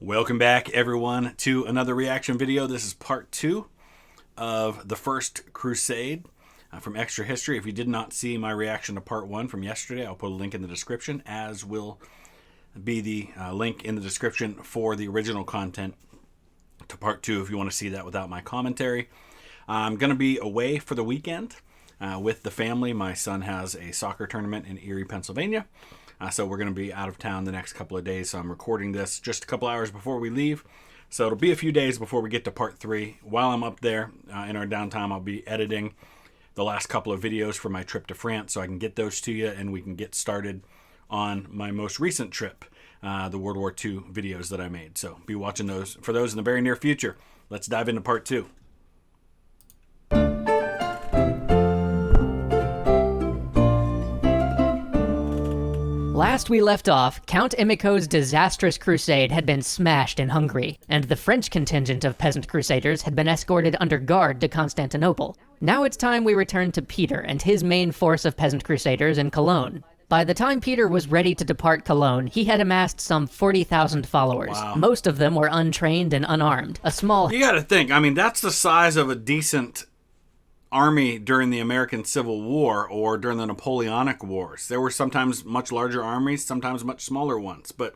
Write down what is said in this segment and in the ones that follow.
Welcome back, everyone, to another reaction video. This is part 2 of the first Crusade from Extra History. If you did not see my reaction to part 1 from yesterday, I'll put a link in the description, as will be the link in the description for the original content to part 2 if you want to see that without my commentary. I'm going to be away for the weekend with the family. My son has a soccer tournament in Erie, Pennsylvania. So we're going to be out of town the next couple of days. So I'm recording this just a couple hours before we leave. So it'll be a few days before we get to part 3. While I'm up there in our downtime, I'll be editing the last couple of videos for my trip to France so I can get those to you and we can get started on my most recent trip, the World War II videos that I made. So be watching those for those in the very near future. Let's dive into part 2. Last we left off, Count Emico's disastrous crusade had been smashed in Hungary, and the French contingent of peasant crusaders had been escorted under guard to Constantinople. Now it's time we return to Peter and his main force of peasant crusaders in Cologne. By the time Peter was ready to depart Cologne, he had amassed some 40,000 followers. Wow. Most of them were untrained and unarmed. A small... You gotta think, I mean, that's the size of a decent army during the American Civil War or during the Napoleonic Wars. There were sometimes much larger armies, sometimes much smaller ones, but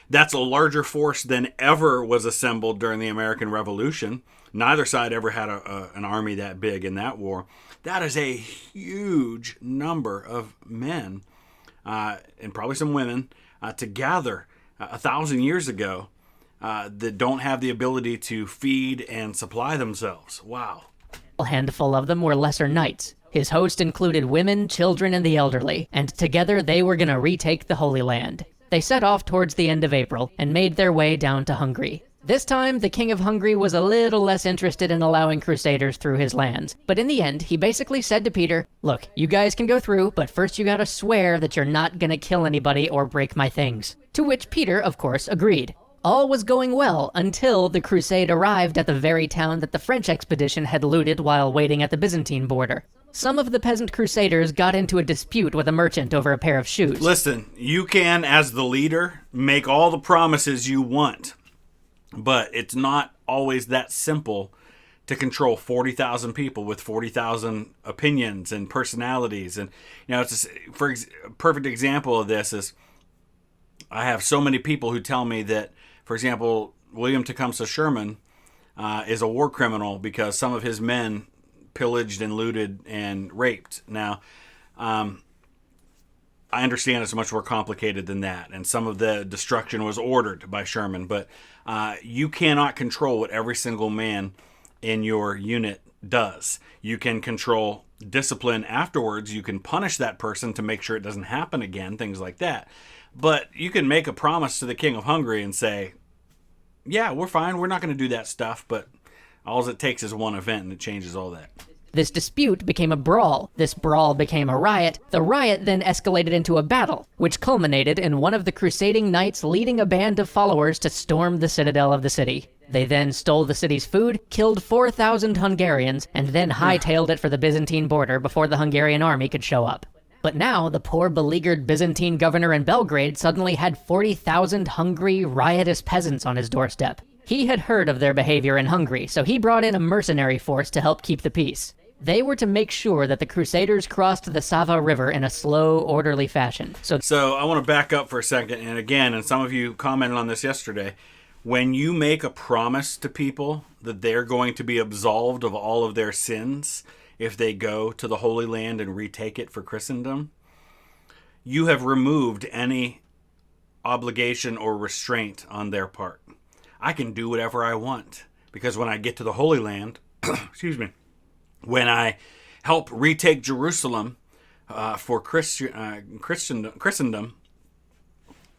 that's a larger force than ever was assembled during the American Revolution. Neither side ever had an army that big in that war. That is a huge number of men, and probably some women, to gather 1,000 years ago that don't have the ability to feed and supply themselves. Wow. A handful of them were lesser knights. His host included women, children, and the elderly, and together they were going to retake the Holy Land. They set off towards the end of April and made their way down to Hungary. This time, the King of Hungary was a little less interested in allowing crusaders through his lands, but in the end, he basically said to Peter, "Look, you guys can go through, but first you gotta swear that you're not gonna kill anybody or break my things." To which Peter, of course, agreed. All was going well until the crusade arrived at the very town that the French expedition had looted while waiting at the Byzantine border. Some of the peasant crusaders got into a dispute with a merchant over a pair of shoes. Listen, you can, as the leader, make all the promises you want, but it's not always that simple to control 40,000 people with 40,000 opinions and personalities. And, you know, it's a perfect example of this is I have so many people who tell me that, for example, William Tecumseh Sherman is a war criminal because some of his men pillaged and looted and raped. Now, I understand it's much more complicated than that, and some of the destruction was ordered by Sherman, but you cannot control what every single man in your unit does. You can control discipline afterwards. You can punish that person to make sure it doesn't happen again, things like that. But you can make a promise to the King of Hungary and say, yeah, we're fine, we're not going to do that stuff, but all it takes is one event and it changes all that. This dispute became a brawl. This brawl became a riot. The riot then escalated into a battle, which culminated in one of the crusading knights leading a band of followers to storm the citadel of the city. They then stole the city's food, killed 4,000 Hungarians, and then hightailed it for the Byzantine border before the Hungarian army could show up. But now, the poor beleaguered Byzantine governor in Belgrade suddenly had 40,000 hungry, riotous peasants on his doorstep. He had heard of their behavior in Hungary, so he brought in a mercenary force to help keep the peace. They were to make sure that the Crusaders crossed the Sava River in a slow, orderly fashion. So I want to back up for a second, and again, and some of you commented on this yesterday, when you make a promise to people that they're going to be absolved of all of their sins if they go to the Holy Land and retake it for Christendom, you have removed any obligation or restraint on their part. I can do whatever I want because when I get to the Holy Land, excuse me, when I help retake Jerusalem for Christendom,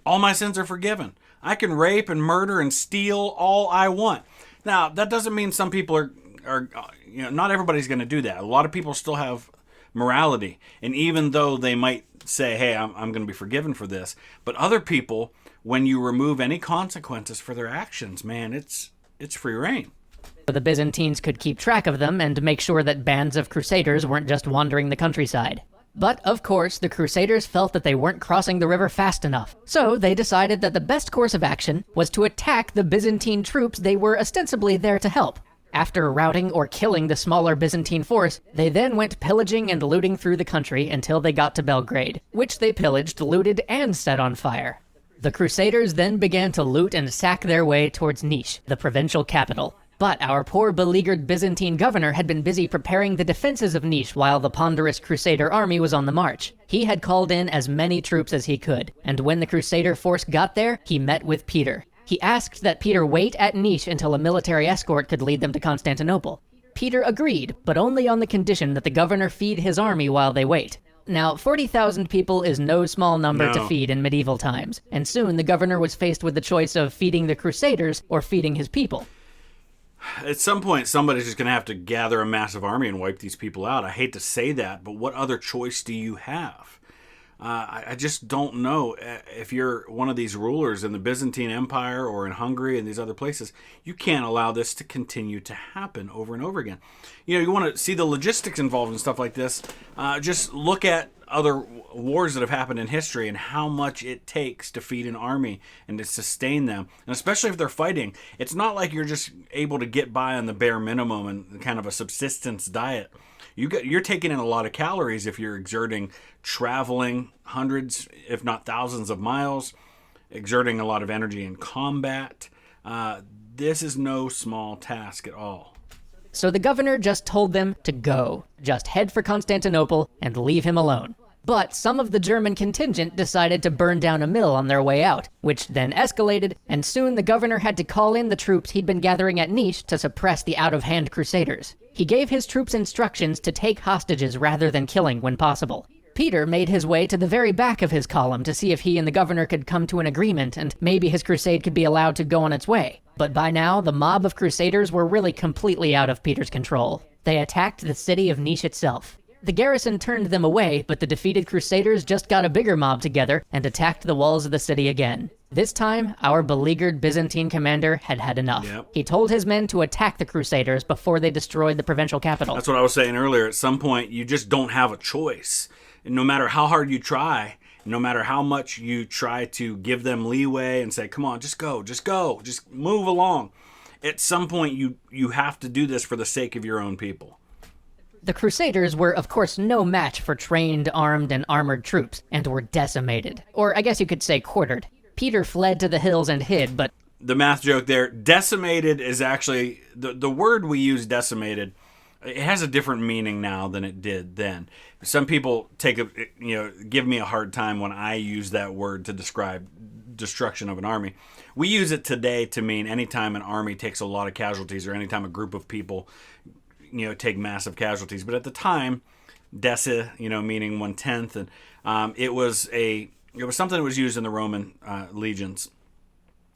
all my sins are forgiven. I can rape and murder and steal all I want. Now, that doesn't mean some people are not everybody's going to do that. A lot of people still have morality. And even though they might say, hey, I'm going to be forgiven for this, but other people, when you remove any consequences for their actions, man, it's free reign. The Byzantines could keep track of them and make sure that bands of crusaders weren't just wandering the countryside. But, of course, the Crusaders felt that they weren't crossing the river fast enough, so they decided that the best course of action was to attack the Byzantine troops they were ostensibly there to help. After routing or killing the smaller Byzantine force, they then went pillaging and looting through the country until they got to Belgrade, which they pillaged, looted, and set on fire. The Crusaders then began to loot and sack their way towards Nisch, the provincial capital. But our poor beleaguered Byzantine governor had been busy preparing the defenses of Nisch while the ponderous Crusader army was on the march. He had called in as many troops as he could, and when the Crusader force got there, he met with Peter. He asked that Peter wait at Nisch until a military escort could lead them to Constantinople. Peter agreed, but only on the condition that the governor feed his army while they wait. Now, 40,000 people is no small number to feed in medieval times, and soon the governor was faced with the choice of feeding the Crusaders or feeding his people. At some point, somebody's just going to have to gather a massive army and wipe these people out. I hate to say that, but what other choice do you have? I just don't know. If you're one of these rulers in the Byzantine Empire or in Hungary and these other places, you can't allow this to continue to happen over and over again. You want to see the logistics involved in stuff like this. Just look at other wars that have happened in history and how much it takes to feed an army and to sustain them. And especially if they're fighting, it's not like you're just able to get by on the bare minimum and kind of a subsistence diet. You're taking in a lot of calories if you're exerting, traveling hundreds, if not thousands of miles, exerting a lot of energy in combat. This is no small task at all. So the governor just told them to go, just head for Constantinople and leave him alone. But some of the German contingent decided to burn down a mill on their way out, which then escalated, and soon the governor had to call in the troops he'd been gathering at Nisch to suppress the out-of-hand Crusaders. He gave his troops instructions to take hostages rather than killing when possible. Peter made his way to the very back of his column to see if he and the governor could come to an agreement and maybe his crusade could be allowed to go on its way. But by now, the mob of Crusaders were really completely out of Peter's control. They attacked the city of Nisch itself. The garrison turned them away, but the defeated Crusaders just got a bigger mob together and attacked the walls of the city again. This time, our beleaguered Byzantine commander had had enough. Yep. He told his men to attack the Crusaders before they destroyed the provincial capital. That's what I was saying earlier. At some point, you just don't have a choice. And no matter how hard you try, no matter how much you try to give them leeway and say, come on, just go, just move along. At some point, you have to do this for the sake of your own people. The Crusaders were, of course, no match for trained, armed, and armored troops, and were decimated. Or I guess you could say quartered. Peter fled to the hills and hid, but... The math joke there, decimated is actually... The word we use, decimated, it has a different meaning now than it did then. Some people give me a hard time when I use that word to describe destruction of an army. We use it today to mean anytime an army takes a lot of casualties or anytime a group of people take massive casualties. But at the time, deci, meaning 1/10, and it was something that was used in the Roman legions,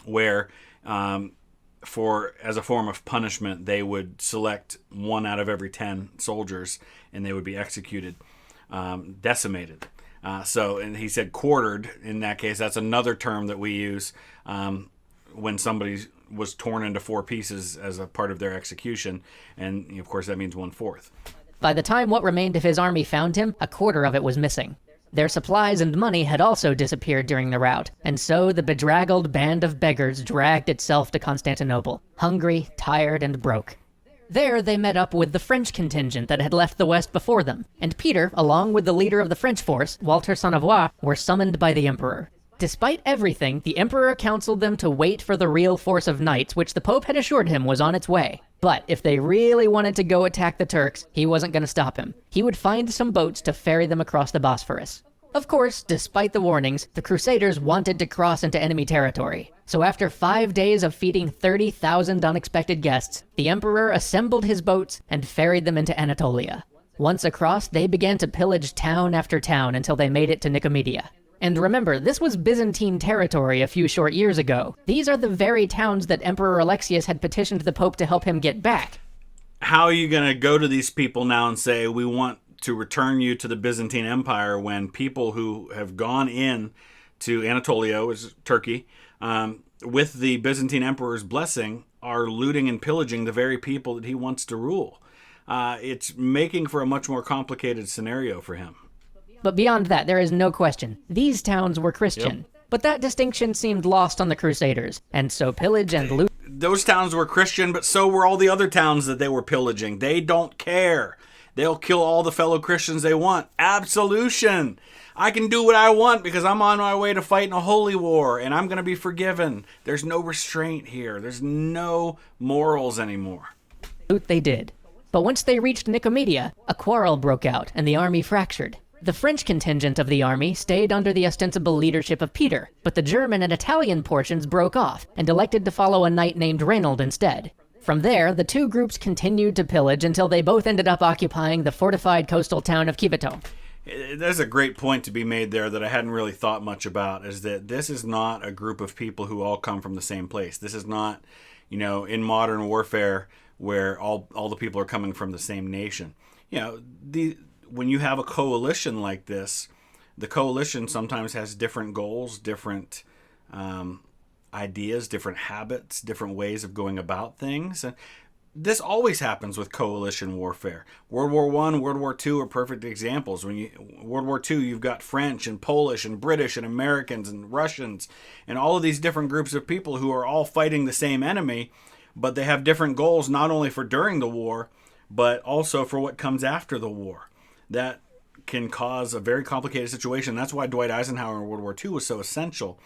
where as a form of punishment, they would select 1 out of every 10 soldiers, and they would be executed, decimated. And he said quartered. In that case, that's another term that we use when somebody was torn into 4 pieces as a part of their execution, and of course that means 1/4. By the time what remained of his army found him, a quarter of it was missing. Their supplies and money had also disappeared during the rout, and so the bedraggled band of beggars dragged itself to Constantinople, hungry, tired, and broke. There they met up with the French contingent that had left the west before them, and Peter, along with the leader of the French force, Walter Sonnevoix, were summoned by the emperor. Despite everything, the emperor counseled them to wait for the real force of knights, which the pope had assured him was on its way. But if they really wanted to go attack the Turks, he wasn't going to stop him. He would find some boats to ferry them across the Bosphorus. Of course, despite the warnings, the Crusaders wanted to cross into enemy territory. So after 5 days of feeding 30,000 unexpected guests, the emperor assembled his boats and ferried them into Anatolia. Once across, they began to pillage town after town until they made it to Nicomedia. And remember, this was Byzantine territory a few short years ago. These are the very towns that Emperor Alexius had petitioned the Pope to help him get back. How are you going to go to these people now and say, we want to return you to the Byzantine Empire, when people who have gone in to Anatolia, which is Turkey, with the Byzantine Emperor's blessing, are looting and pillaging the very people that he wants to rule? It's making for a much more complicated scenario for him. But beyond that, there is no question. These towns were Christian. Yep. But that distinction seemed lost on the Crusaders, and so pillage and loot... Those towns were Christian, but so were all the other towns that they were pillaging. They don't care. They'll kill all the fellow Christians they want. Absolution! I can do what I want because I'm on my way to fighting a holy war, and I'm going to be forgiven. There's no restraint here. There's no morals anymore. Loot they did. But once they reached Nicomedia, a quarrel broke out, and the army fractured. The French contingent of the army stayed under the ostensible leadership of Peter, but the German and Italian portions broke off and elected to follow a knight named Reynold instead. From there, the two groups continued to pillage until they both ended up occupying the fortified coastal town of Civito. There's a great point to be made there that I hadn't really thought much about, is that this is not a group of people who all come from the same place. This is not, in modern warfare where all the people are coming from the same nation. When you have a coalition like this, the coalition sometimes has different goals, different ideas, different habits, different ways of going about things. And this always happens with coalition warfare. World War I, World War II are perfect examples. World War II, you've got French and Polish and British and Americans and Russians and all of these different groups of people who are all fighting the same enemy, but they have different goals not only for during the war, but also for what comes after the war. That can cause a very complicated situation. That's why Dwight Eisenhower in World War II was so essential,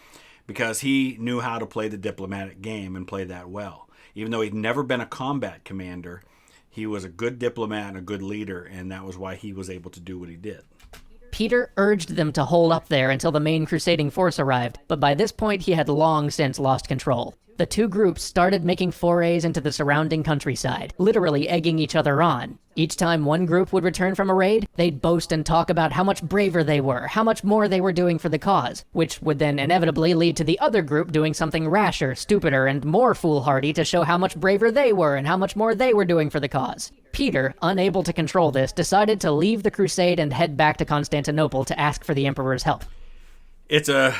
because he knew how to play the diplomatic game and play that well. Even though he'd never been a combat commander, he was a good diplomat and a good leader, and that was why he was able to do what he did. Peter urged them to hold up there until the main crusading force arrived, but by this point he had long since lost control. The two groups started making forays into the surrounding countryside, literally egging each other on. Each time one group would return from a raid, they'd boast and talk about how much braver they were, how much more they were doing for the cause, which would then inevitably lead to the other group doing something rasher, stupider, and more foolhardy to show how much braver they were and how much more they were doing for the cause. Peter, unable to control this, decided to leave the crusade and head back to Constantinople to ask for the emperor's help. It's a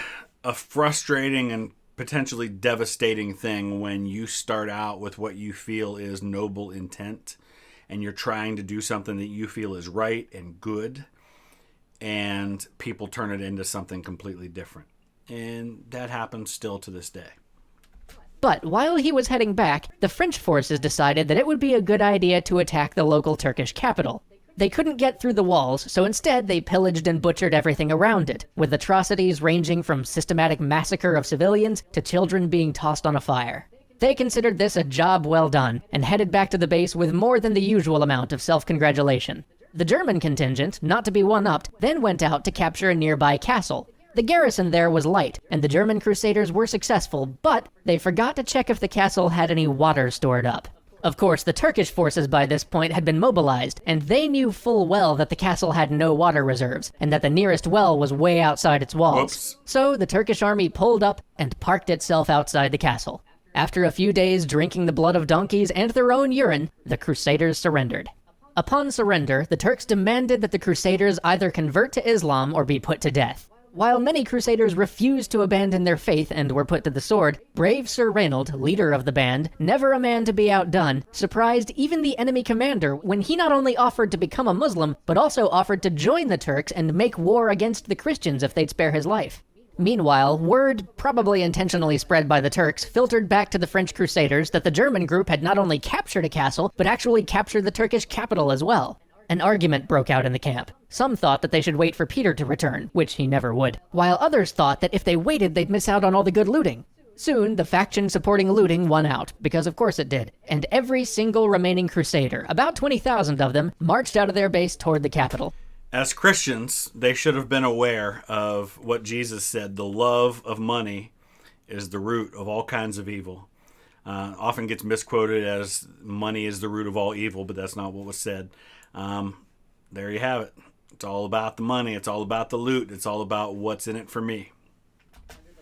frustrating and potentially devastating thing when you start out with what you feel is noble intent and you're trying to do something that you feel is right and good, and people turn it into something completely different. And that happens still to this day. But while he was heading back, the French forces decided that it would be a good idea to attack the local Turkish capital. They couldn't get through the walls, so instead they pillaged and butchered everything around it, with atrocities ranging from systematic massacre of civilians to children being tossed on a fire. They considered this a job well done, and headed back to the base with more than the usual amount of self-congratulation. The German contingent, not to be one-upped, then went out to capture a nearby castle. The garrison there was light, and the German crusaders were successful, but they forgot to check if the castle had any water stored up. Of course, the Turkish forces by this point had been mobilized, and they knew full well that the castle had no water reserves, and that the nearest well was way outside its walls. Whoops. So the Turkish army pulled up and parked itself outside the castle. After a few days drinking the blood of donkeys and their own urine, the Crusaders surrendered. Upon surrender, the Turks demanded that the Crusaders either convert to Islam or be put to death. While many Crusaders refused to abandon their faith and were put to the sword, brave Sir Reynold, leader of the band, never a man to be outdone, surprised even the enemy commander when he not only offered to become a Muslim, but also offered to join the Turks and make war against the Christians if they'd spare his life. Meanwhile, word, probably intentionally spread by the Turks, filtered back to the French Crusaders that the German group had not only captured a castle, but actually captured the Turkish capital as well. An argument broke out in the camp. Some thought that they should wait for Peter to return, which he never would, while others thought that if they waited they'd miss out on all the good looting. Soon, the faction supporting looting won out, because of course it did, and every single remaining Crusader, about 20,000 of them, marched out of their base toward the capital. As Christians, they should have been aware of what Jesus said: the love of money is the root of all kinds of evil. Often gets misquoted as money is the root of all evil, but that's not what was said. There you have it. It's all about the money. It's all about the loot. It's all about what's in it for me.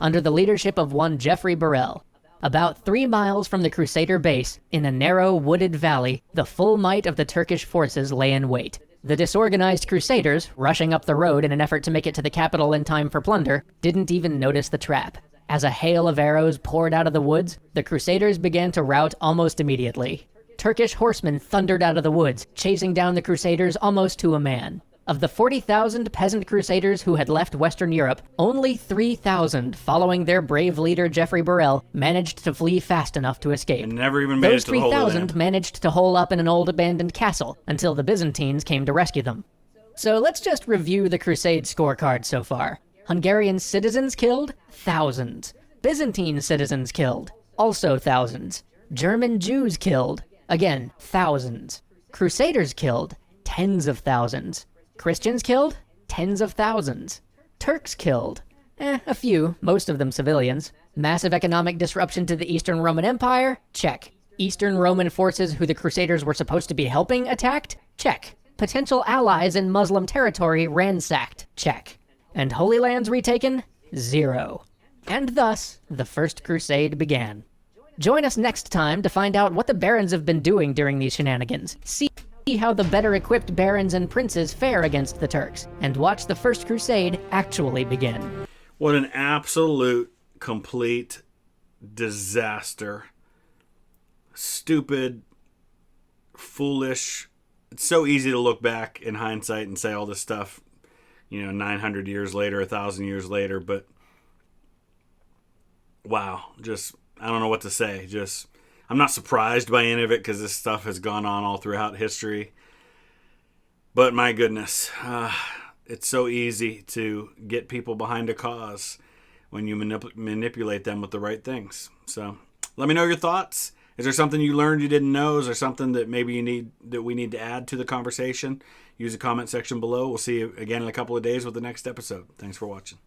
Under the leadership of one Geoffrey Burrell, about 3 miles from the Crusader base, in a narrow wooded valley, the full might of the Turkish forces lay in wait. The disorganized Crusaders, rushing up the road in an effort to make it to the capital in time for plunder, didn't even notice the trap. As a hail of arrows poured out of the woods, the Crusaders began to rout almost immediately. Turkish horsemen thundered out of the woods, chasing down the Crusaders almost to a man. Of the 40,000 peasant crusaders who had left Western Europe, only 3,000, following their brave leader Geoffrey Burrell, managed to flee fast enough to escape. And never even made it Those to the Holy 3,000 Land. managed to hole up in an old abandoned castle until the Byzantines came to rescue them. So let's just review the Crusade scorecard so far. Hungarian citizens killed? Thousands. Byzantine citizens killed? Also thousands. German Jews killed? Again, thousands. Crusaders killed? Tens of thousands. Christians killed? Tens of thousands. Turks killed? A few, most of them civilians. Massive economic disruption to the Eastern Roman Empire? Check. Eastern Roman forces who the Crusaders were supposed to be helping attacked? Check. Potential allies in Muslim territory ransacked? Check. And Holy Lands retaken? 0. And thus, the First Crusade began. Join us next time to find out what the barons have been doing during these shenanigans. See how the better-equipped barons and princes fare against the Turks, and watch the First Crusade actually begin. What an absolute, complete disaster. Stupid, foolish. It's so easy to look back in hindsight and say all this stuff, 900 years later, 1,000 years later, but wow, I don't know what to say. I'm not surprised by any of it because this stuff has gone on all throughout history. But my goodness, it's so easy to get people behind a cause when you manipulate them with the right things. So let me know your thoughts. Is there something you learned you didn't know? Is there something that maybe we need to add to the conversation? Use the comment section below. We'll see you again in a couple of days with the next episode. Thanks for watching.